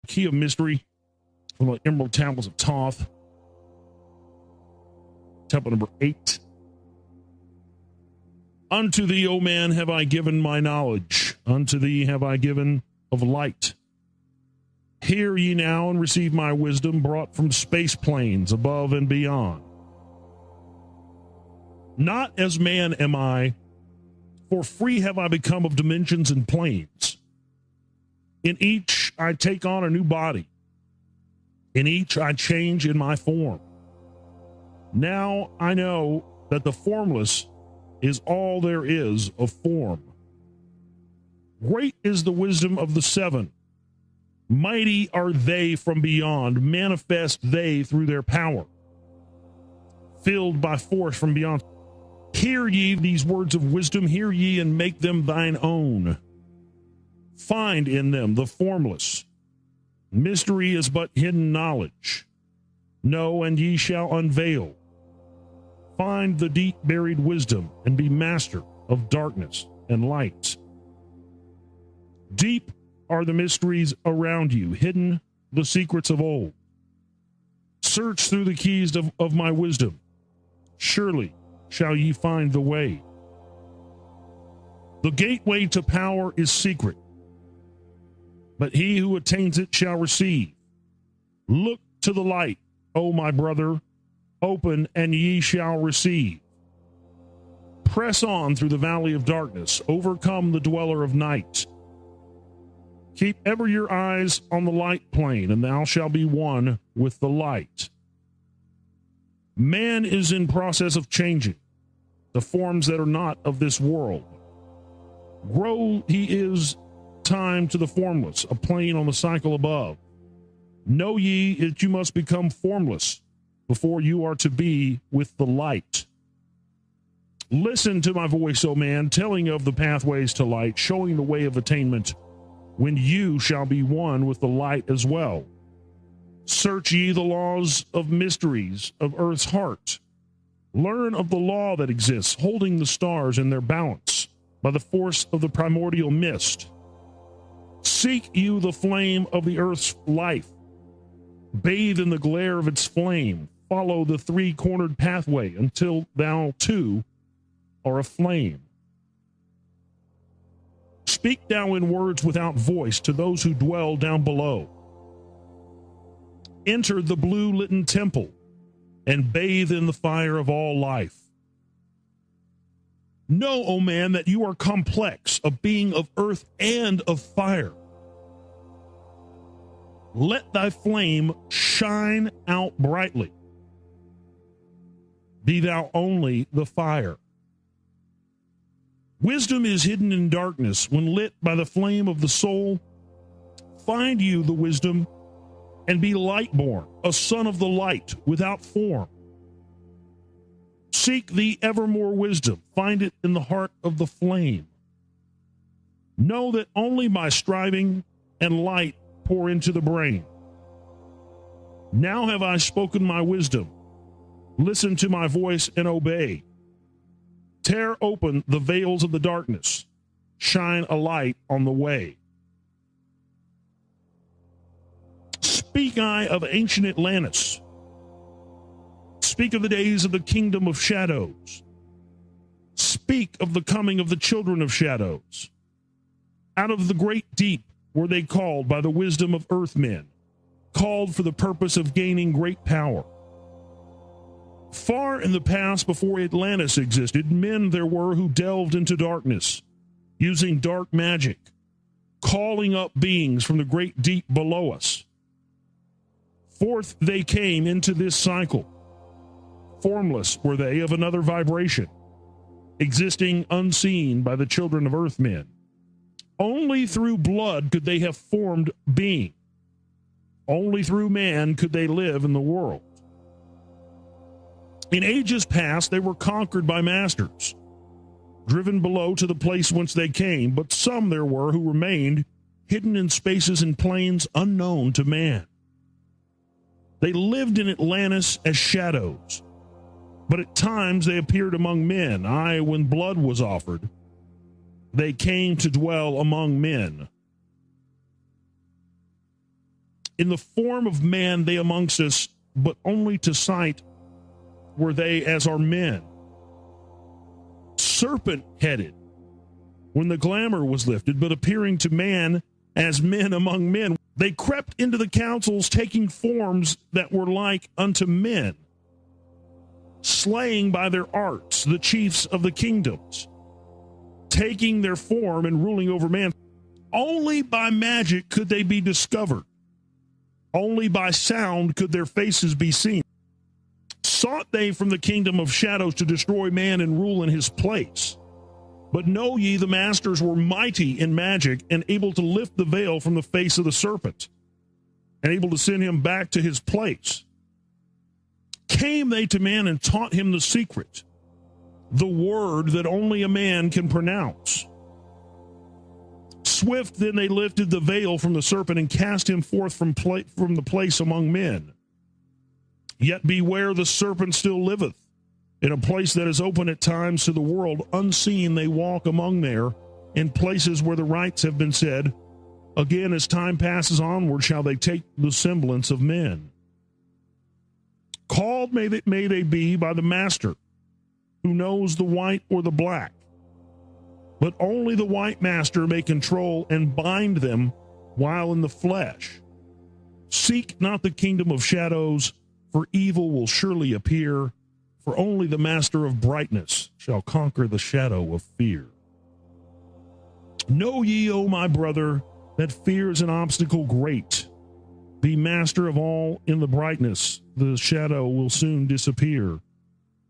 Key of mystery from the Emerald Tablets of Thoth. Tablet number 8. Unto thee, O man, have I given my knowledge. Unto thee have I given of light. Hear ye now and receive my wisdom brought from space planes above and beyond. Not as man am I, for free have I become of dimensions and planes. In each I take on a new body. In each I change in my form. Now I know that the formless is all there is of form. Great is the wisdom of the seven. Mighty are they from beyond, manifest they through their power. Filled by force from beyond. Hear ye these words of wisdom, hear ye and make them thine own. Find in them the formless. Mystery is but hidden knowledge. Know, and ye shall unveil. Find the deep buried wisdom, and be master of darkness and light. Deep are the mysteries around you, hidden the secrets of old. Search through the keys of my wisdom. Surely shall ye find the way. The gateway to power is secret, but he who attains it shall receive. Look to the light, O my brother. Open, and ye shall receive. Press on through the valley of darkness. Overcome the dweller of night. Keep ever your eyes on the light plane, and thou shalt be one with the light. Man is in process of changing the forms that are not of this world. Grow he is time to the formless, a plane on the cycle above. Know ye that you must become formless before you are to be with the light. Listen to my voice, O man, telling of the pathways to light, showing the way of attainment, when you shall be one with the light as well. Search ye the laws of mysteries of earth's heart. Learn of the law that exists, holding the stars in their balance by the force of the primordial mist. Seek you the flame of the earth's life. Bathe in the glare of its flame. Follow the three-cornered pathway until thou, too, are aflame. Speak thou in words without voice to those who dwell down below. Enter the blue-litten temple and bathe in the fire of all life. Know, O man, that you are complex, a being of earth and of fire. Let thy flame shine out brightly. Be thou only the fire. Wisdom is hidden in darkness. When lit by the flame of the soul, find you the wisdom and be light-born, a son of the light without form. Seek thee evermore wisdom. Find it in the heart of the flame. Know that only by striving and light pour into the brain. Now have I spoken my wisdom. Listen to my voice and obey. Tear open the veils of the darkness. Shine a light on the way. Speak I of ancient Atlantis. Speak of the days of the kingdom of shadows. Speak of the coming of the children of shadows. Out of the great deep were they called by the wisdom of earthmen, called for the purpose of gaining great power. Far in the past, before Atlantis existed, men there were who delved into darkness, using dark magic, calling up beings from the great deep below us. Forth they came into this cycle. Formless were they, of another vibration, existing unseen by the children of earthmen. Only through blood could they have formed being. Only through man could they live in the world. In ages past, they were conquered by masters, driven below to the place whence they came, but some there were who remained hidden in spaces and planes unknown to man. They lived in Atlantis as shadows, but at times they appeared among men. Aye, when blood was offered, they came to dwell among men. In the form of man they amongst us, but only to sight were they as are men. Serpent-headed, when the glamour was lifted, but appearing to man as men among men. They crept into the councils, taking forms that were like unto men, slaying by their arts the chiefs of the kingdoms, taking their form and ruling over man. Only by magic could they be discovered. Only by sound could their faces be seen. Sought they from the kingdom of shadows to destroy man and rule in his place. But know ye, the masters were mighty in magic and able to lift the veil from the face of the serpent and able to send him back to his place. Came they to man and taught him the secret, the word that only a man can pronounce. Swift then they lifted the veil from the serpent and cast him forth from the place among men. Yet beware, the serpent still liveth. In a place that is open at times to the world, unseen they walk among there, in places where the rites have been said. Again, as time passes onward, shall they take the semblance of men. Called may they be by the master, who knows the white or the black. But only the white master may control and bind them while in the flesh. Seek not the kingdom of shadows, for evil will surely appear. For only the master of brightness shall conquer the shadow of fear. Know ye, O my brother, that fear is an obstacle great. Be master of all in the brightness, the shadow will soon disappear.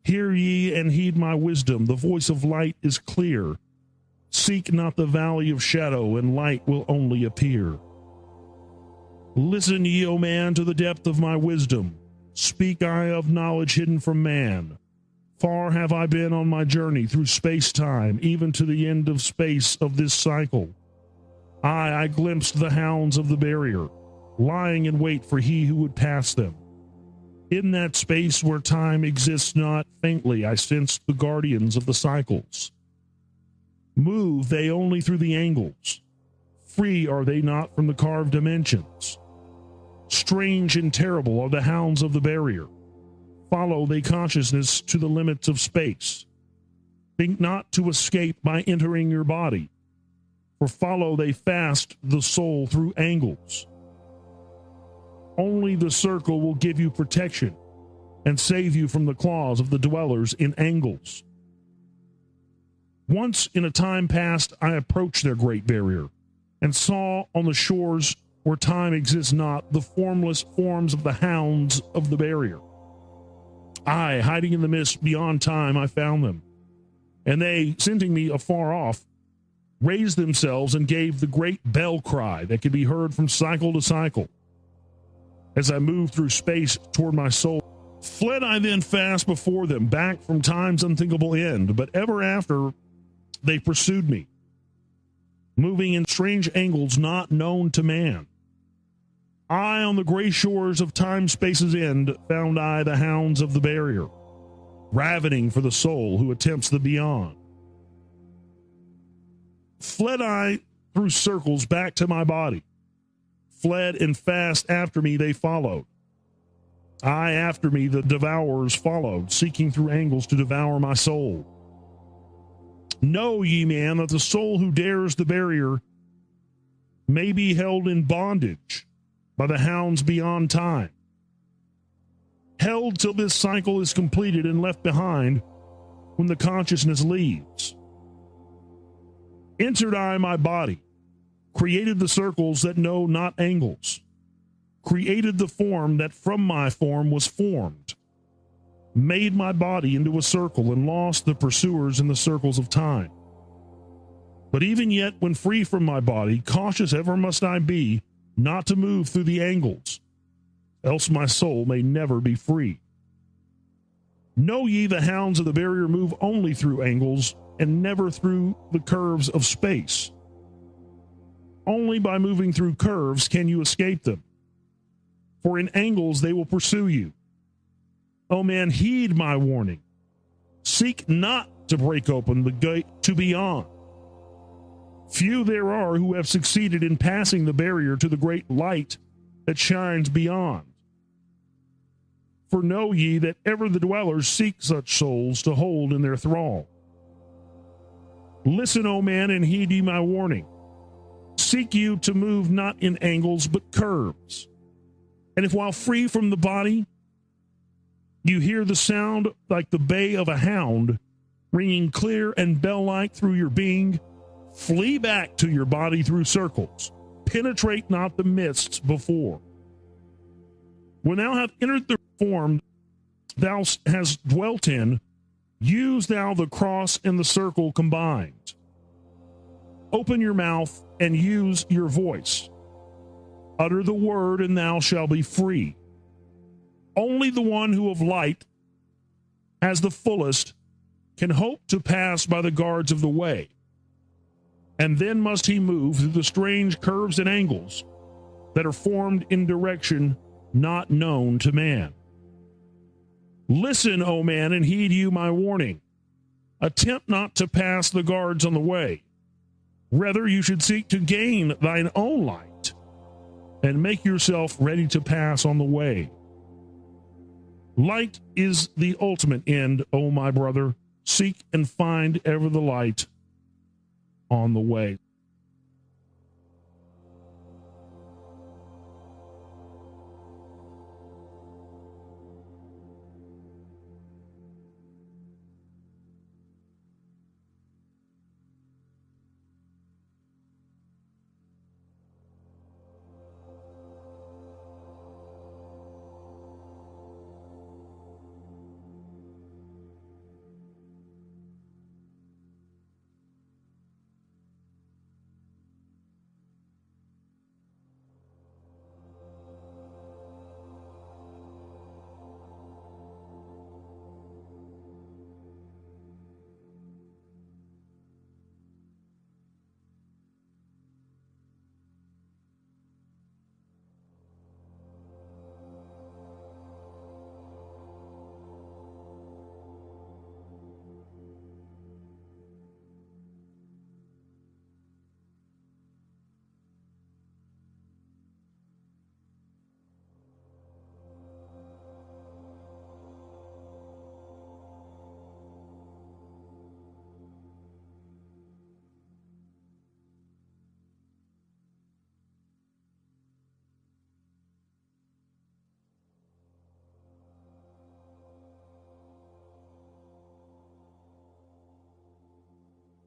Hear ye and heed my wisdom, the voice of light is clear. Seek not the valley of shadow, and light will only appear. Listen ye, O man, to the depth of my wisdom. Speak I of knowledge hidden from man. Far have I been on my journey through space-time, even to the end of space of this cycle. I glimpsed the hounds of the barrier, lying in wait for he who would pass them. In that space where time exists not, faintly I sensed the guardians of the cycles. Move they only through the angles. Free are they not from the carved dimensions. Strange and terrible are the hounds of the barrier. Follow they consciousness to the limits of space. Think not to escape by entering your body, for follow they fast the soul through angles. Only the circle will give you protection and save you from the claws of the dwellers in angles. Once in a time past I approached their great barrier and saw on the shores where time exists not, the formless forms of the hounds of the barrier. I, hiding in the mist beyond time, I found them. And they, scenting me afar off, raised themselves and gave the great bell cry that could be heard from cycle to cycle. As I moved through space toward my soul, fled I then fast before them, back from time's unthinkable end. But ever after, they pursued me, moving in strange angles not known to man. I, on the gray shores of time-space's end, found I the hounds of the barrier, ravening for the soul who attempts the beyond. Fled I through circles back to my body. Fled and fast after me they followed. I after me the devourers followed, seeking through angles to devour my soul. Know ye, man, that the soul who dares the barrier may be held in bondage by the hounds beyond time, held till this cycle is completed and left behind when the consciousness leaves. Entered I my body, created the circles that know not angles, created the form that from my form was formed, made my body into a circle and lost the pursuers in the circles of time. But even yet, when free from my body, cautious ever must I be, not to move through the angles, else my soul may never be free. Know ye, the hounds of the barrier move only through angles and never through the curves of space. Only by moving through curves can you escape them, for in angles they will pursue you. O man, heed my warning. Seek not to break open the gate to beyond. Few there are who have succeeded in passing the barrier to the great light that shines beyond. For know ye that ever the dwellers seek such souls to hold in their thrall. Listen, O man, and heed ye my warning. Seek you to move not in angles, but curves. And if while free from the body, you hear the sound like the bay of a hound, ringing clear and bell-like through your being, flee back to your body through circles. Penetrate not the mists before. When thou hast entered the form thou hast dwelt in, use thou the cross and the circle combined. Open your mouth and use your voice. Utter the word, and thou shalt be free. Only the one who of light has the fullest can hope to pass by the guards of the way. And then must he move through the strange curves and angles that are formed in direction not known to man. Listen, O man, and heed you my warning. Attempt not to pass the guards on the way. Rather, you should seek to gain thine own light and make yourself ready to pass on the way. Light is the ultimate end, O my brother. Seek and find ever the light on the way.